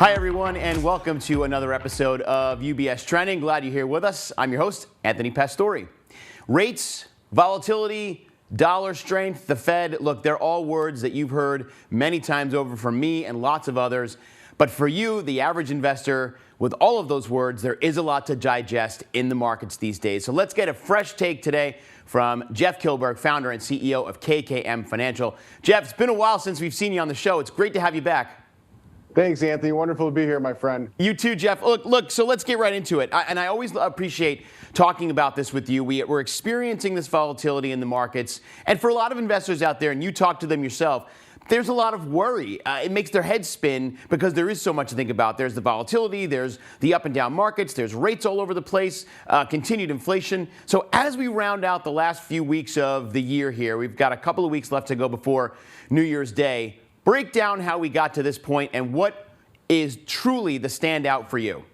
Hi, everyone, and welcome to another episode of UBS Trending. Glad you're here with us. I'm your host, Anthony Pastore. Rates, volatility, dollar strength, the Fed, look, they're all words that you've heard many times over from me and lots of others. But for you, the average investor, with all of those words, there is a lot to digest in the markets these days. So let's get a fresh take today from Jeff Kilberg, founder and CEO of KKM Financial. Jeff, it's been a while since we've seen you on the show. It's great to have you back. Thanks, Anthony. Wonderful to be here, my friend. You too, Jeff. Look. So let's get right into it. I always appreciate talking about this with you. We're experiencing this volatility in the markets. And for a lot of investors out there, and you talk to them yourself, there's a lot of worry. It makes their heads spin because there is so much to think about. There's the volatility, there's the up and down markets, there's rates all over the place, continued inflation. So as we round out the last few weeks of the year here, we've got a couple of weeks left to go before New Year's Day. Break down how we got to this point and what is truly the standout for you.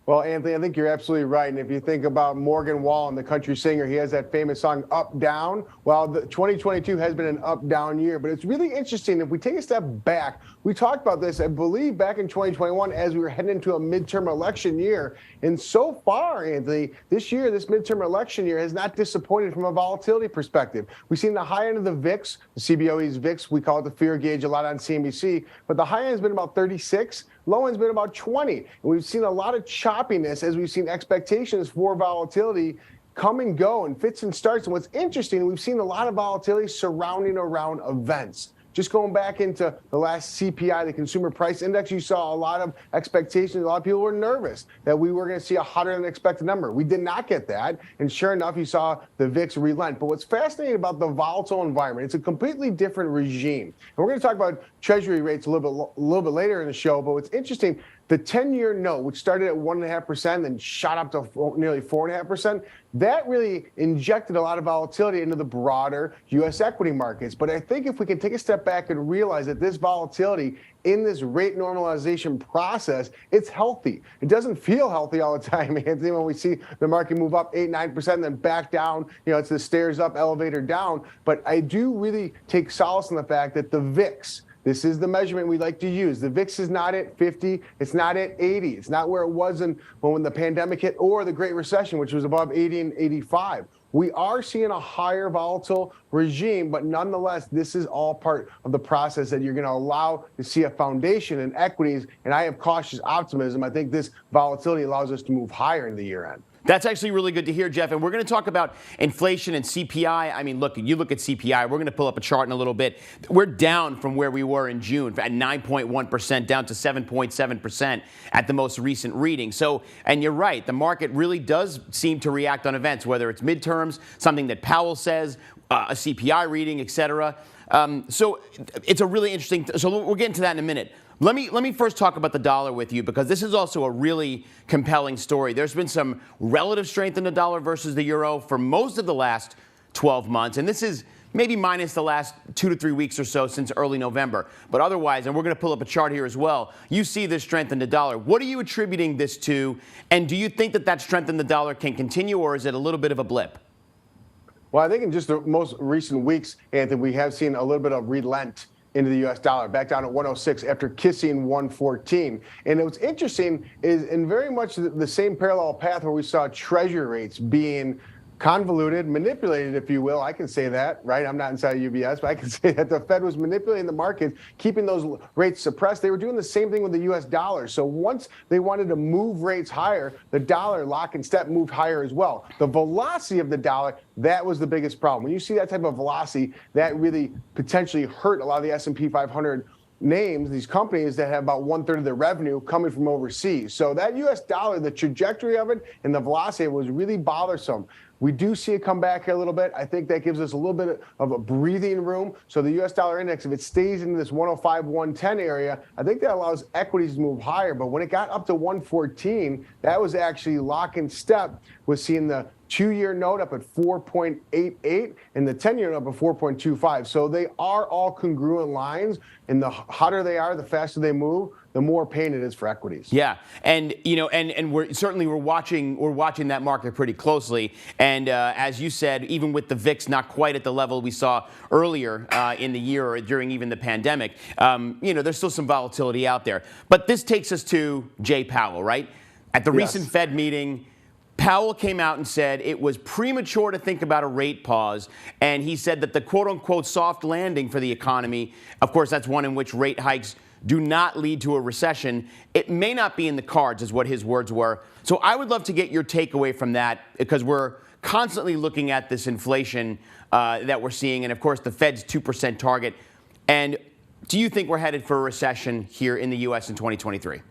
Well, Anthony, I think you're absolutely right. And if you think about Morgan Wallen, the country singer, he has that famous song, Up, Down. Well, 2022 has been an up-down year. But it's really interesting. If we take a step back, we talked about this, I believe, back in 2021 as we were heading into a midterm election year. And so far, Anthony, this year, this midterm election year has not disappointed from a volatility perspective. We've seen the high end of the VIX, the CBOE's VIX, we call it the fear gauge a lot on CNBC. But the high end has been about 36. Low end's been about 20. And we've seen a lot of choppiness as we've seen expectations for volatility come and go and fits and starts. And what's interesting, we've seen a lot of volatility surrounding around events. Just going back into the last CPI, the Consumer Price Index, you saw a lot of expectations. A lot of people were nervous that we were going to see a hotter than expected number. We did not get that. And sure enough, you saw the VIX relent. But what's fascinating about the volatile environment, it's a completely different regime. And we're going to talk about Treasury rates a little bit later in the show. But what's interesting, the 10-year note, which started at 1.5%, then shot up to nearly 4.5%, that really injected a lot of volatility into the broader U.S. equity markets. But I think if we can take a step back and realize that this volatility in this rate normalization process, it's healthy. It doesn't feel healthy all the time, Anthony, when we see the market move up 8-9%, then back down. You know, it's the stairs up, elevator down. But I do really take solace in the fact that the VIX, this is the measurement we like to use. The VIX is not at 50. It's not at 80. It's not where it was when the pandemic hit or the Great Recession, which was above 80 and 85. We are seeing a higher volatile regime, but nonetheless, this is all part of the process that you're going to allow to see a foundation in equities. And I have cautious optimism. I think this volatility allows us to move higher in the year end. That's actually really good to hear, Jeff. And we're going to talk about inflation and CPI. I mean, look, you look at CPI. We're going to pull up a chart in a little bit. We're down from where we were in June at 9.1%, down to 7.7% at the most recent reading. So, and you're right, the market really does seem to react on events, whether it's midterms, something that Powell says, a CPI reading, et cetera. So it's a really interesting, so we'll get into that in a minute. Let me first talk about the dollar with you, because this is also a really compelling story. There's been some relative strength in the dollar versus the euro for most of the last 12 months, and this is maybe minus the last 2 to 3 weeks or so since early November. But otherwise, and we're going to pull up a chart here as well, you see this strength in the dollar. What are you attributing this to, and do you think that strength in the dollar can continue, or is it a little bit of a blip? Well, I think in just the most recent weeks, Anthony, we have seen a little bit of relent into the U.S. dollar, back down at 106 after kissing 114. And what's interesting is in very much the same parallel path where we saw treasury rates being convoluted, manipulated, if you will. I can say that, right? I'm not inside UBS, but I can say that the Fed was manipulating the market, keeping those rates suppressed. They were doing the same thing with the U.S. dollar. So once they wanted to move rates higher, the dollar, lock and step, moved higher as well. The velocity of the dollar, that was the biggest problem. When you see that type of velocity, that really potentially hurt a lot of the S&P 500 names, these companies that have about 1/3 of their revenue coming from overseas. So that U.S. dollar, the trajectory of it and the velocity was really bothersome. We do see it come back here a little bit. I think that gives us a little bit of a breathing room. So the U.S. dollar index, if it stays in this 105, 110 area, I think that allows equities to move higher. But when it got up to 114, that was actually lock and step with seeing the 2-year note up at 4.88 and the 10-year note up at 4.25. So they are all congruent lines, and the hotter they are, the faster they move, the more pain it is for equities. Yeah, and we're watching that market pretty closely. And as you said, even with the VIX not quite at the level we saw earlier in the year or during even the pandemic, there's still some volatility out there. But this takes us to Jay Powell, right? At the recent Fed meeting, Powell came out and said it was premature to think about a rate pause, and he said that the quote-unquote soft landing for the economy, of course, that's one in which rate hikes do not lead to a recession. It may not be in the cards, is what his words were. So I would love to get your takeaway from that, because we're constantly looking at this inflation that we're seeing, and of course the Fed's 2% target. And do you think we're headed for a recession here in the U.S. in 2023?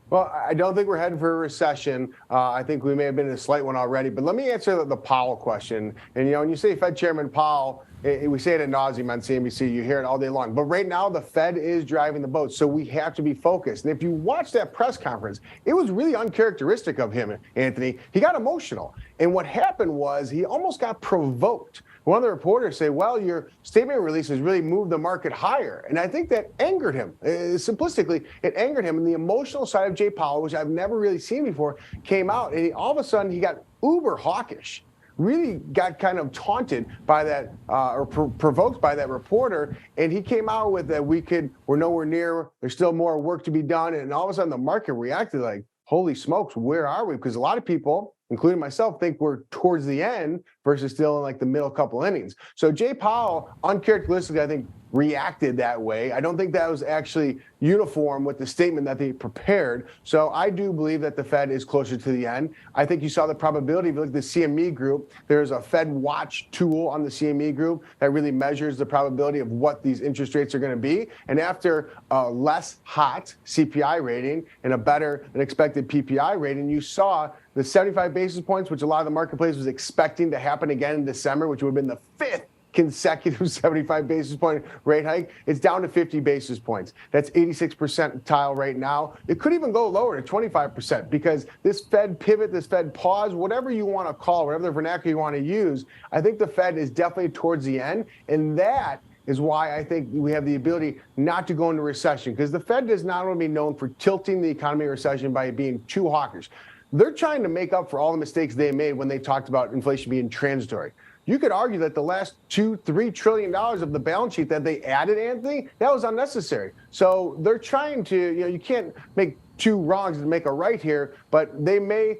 Well, I don't think we're heading for a recession. I think we may have been in a slight one already. But let me answer the Powell question. And, when you say Fed Chairman Powell, we say it ad nauseum on CNBC. You hear it all day long. But right now, the Fed is driving the boat. So we have to be focused. And if you watch that press conference, it was really uncharacteristic of him, Anthony. He got emotional. And what happened was he almost got provoked. One of the reporters say, well, your statement release has really moved the market higher. And I think that angered him. Simplistically, it angered him. And the emotional side of Jay Powell, which I've never really seen before, came out. And all of a sudden, he got uber hawkish. Really got kind of taunted by that or provoked by that reporter. And he came out with that we're nowhere near, there's still more work to be done. And all of a sudden, the market reacted like, holy smokes, where are we? Because a lot of people, including myself, think we're towards the end versus still in like the middle couple innings. So Jay Powell, uncharacteristically, I think, reacted that way. I don't think that was actually uniform with the statement that they prepared. So I do believe that the Fed is closer to the end. I think you saw the probability. If you look at the CME group, there's a Fed watch tool on the CME group that really measures the probability of what these interest rates are going to be. And after a less hot CPI rating and a better than expected PPI rating, you saw the 75 basis points, which a lot of the marketplace was expecting to happen again in December, which would have been the fifth consecutive 75 basis point rate hike. It's down to 50 basis points. That's 86 percentile right now. It could even go lower to 25% because this Fed pivot, this Fed pause, whatever you want to call, whatever the vernacular you want to use, I think the Fed is definitely towards the end. And that is why I think we have the ability not to go into recession, because the Fed does not want to be known for tilting the economy in recession by being too hawkish. They're trying to make up for all the mistakes they made when they talked about inflation being transitory. You could argue that the last $2-3 trillion of the balance sheet that they added, Anthony, that was unnecessary. So they're trying to, you can't make two wrongs and make a right here, but they may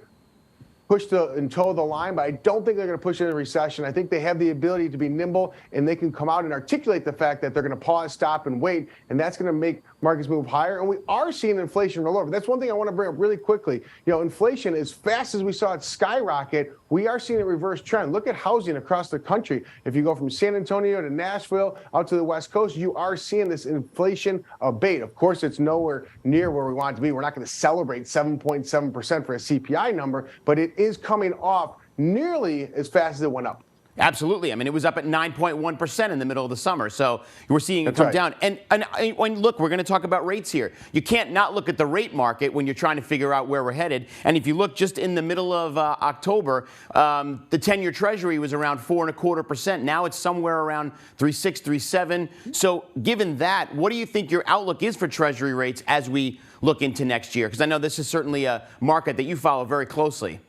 push and toe the line, but I don't think they're going to push into a recession. I think they have the ability to be nimble, and they can come out and articulate the fact that they're going to pause, stop, and wait, and that's going to make markets move higher. And we are seeing inflation roll over. That's one thing I want to bring up really quickly. Inflation, as fast as we saw it skyrocket, we are seeing a reverse trend. Look at housing across the country. If you go from San Antonio to Nashville out to the West Coast, you are seeing this inflation abate. Of course, it's nowhere near where we want it to be. We're not going to celebrate 7.7% for a CPI number, but it is coming off nearly as fast as it went up. Absolutely. I mean, it was up at 9.1% in the middle of the summer. So we're seeing it come down. And look, we're going to talk about rates here. You can't not look at the rate market when you're trying to figure out where we're headed. And if you look just in the middle of October, the 10-year Treasury was around 4.25%. Now it's somewhere around 3.6, 3.7. So given that, what do you think your outlook is for Treasury rates as we look into next year? Because I know this is certainly a market that you follow very closely.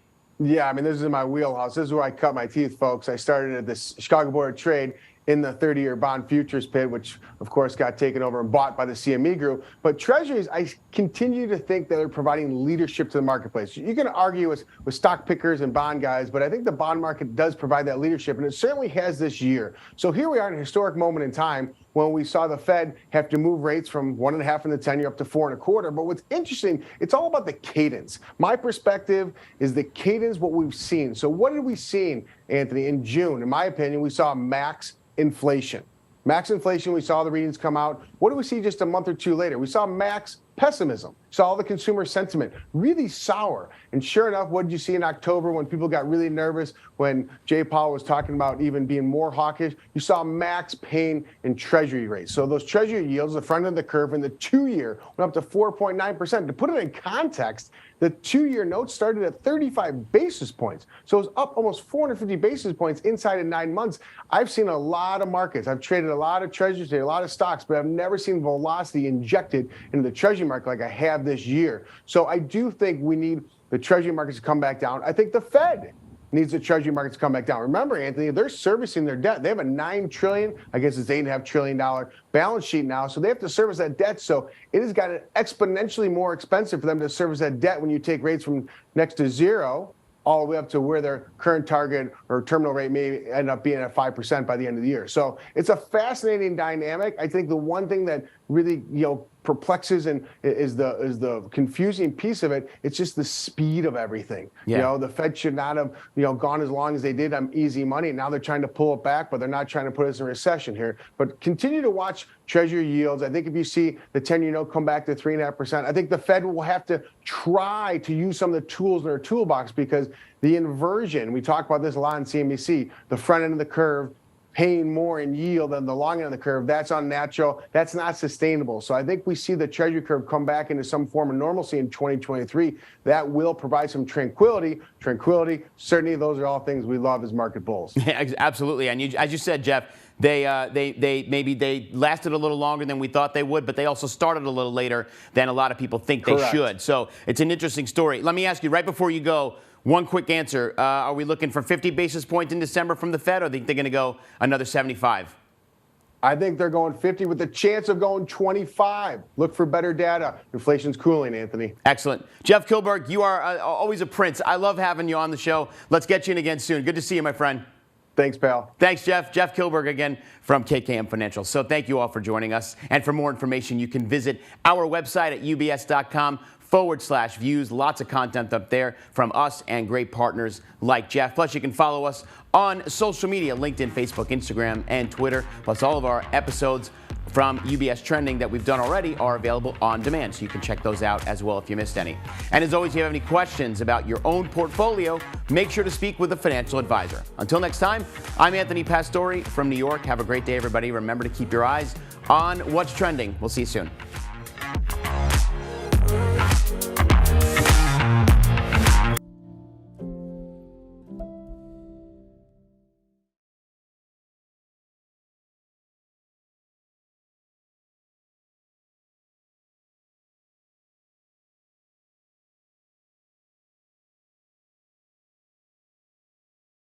Yeah, I mean, this is my wheelhouse. This is where I cut my teeth, folks. I started at the Chicago Board of Trade in the 30-year bond futures pit, which, of course, got taken over and bought by the CME group. But treasuries, I continue to think that they're providing leadership to the marketplace. You can argue with stock pickers and bond guys, but I think the bond market does provide that leadership, and it certainly has this year. So here we are in a historic moment in time when we saw the Fed have to move rates from 1.5 in the 10-year up to 4.25. But what's interesting, it's all about the cadence. My perspective is the cadence, what we've seen. So what did we see, Anthony, in June? In my opinion, we saw max inflation. Max inflation, we saw the readings come out. What do we see just a month or two later? We saw max pessimism. Saw the consumer sentiment really sour. And sure enough, what did you see in October when people got really nervous, when Jay Powell was talking about even being more hawkish? You saw max pain in treasury rates. So those treasury yields, the front of the curve in the 2-year went up to 4.9%. To put it in context, the 2-year note started at 35 basis points. So it was up almost 450 basis points inside of 9 months. I've seen a lot of markets. I've traded a lot of treasuries, a lot of stocks, but I've never seen velocity injected into the treasury market like I have this year. So I do think we need the Treasury markets to come back down. I think the Fed needs the Treasury markets to come back down. Remember, Anthony, they're servicing their debt. They have a $9 trillion, I guess it's $8.5 trillion balance sheet now. So they have to service that debt. So it has gotten exponentially more expensive for them to service that debt when you take rates from next to zero all the way up to where their current target or terminal rate may end up being at 5% by the end of the year. So it's a fascinating dynamic. I think the one thing that really, perplexes and is the confusing piece of it. It's just the speed of everything. Yeah. The Fed should not have, gone as long as they did on easy money. Now they're trying to pull it back, but they're not trying to put us in recession here. But continue to watch Treasury yields. I think if you see the 10-year note come back to 3.5%, I think the Fed will have to try to use some of the tools in their toolbox, because the inversion, we talk about this a lot on CNBC, the front end of the curve paying more in yield than the long end of the curve, that's unnatural. That's not sustainable. So I think we see the Treasury curve come back into some form of normalcy in 2023. That will provide some tranquility, certainty. Those are all things we love as market bulls. Yeah, absolutely. And as you said, Jeff, they lasted a little longer than we thought they would, but they also started a little later than a lot of people think they should. So it's an interesting story. Let me ask you right before you go, one quick answer. Are we looking for 50 basis points in December from the Fed, or do you think they're going to go another 75? I think they're going 50 with the chance of going 25. Look for better data. Inflation's cooling, Anthony. Excellent. Jeff Kilberg, you are always a prince. I love having you on the show. Let's get you in again soon. Good to see you, my friend. Thanks, pal. Thanks, Jeff. Jeff Kilberg again from KKM Financial. So thank you all for joining us. And for more information, you can visit our website at ubs.com/views. Lots of content up there from us and great partners like Jeff. Plus, you can follow us on social media, LinkedIn, Facebook, Instagram, and Twitter. Plus, all of our episodes from UBS Trending that we've done already are available on demand, so you can check those out as well if you missed any. And as always, if you have any questions about your own portfolio, make sure to speak with a financial advisor. Until next time, I'm Anthony Pastore from New York. Have a great day, everybody. Remember to keep your eyes on what's trending. We'll see you soon.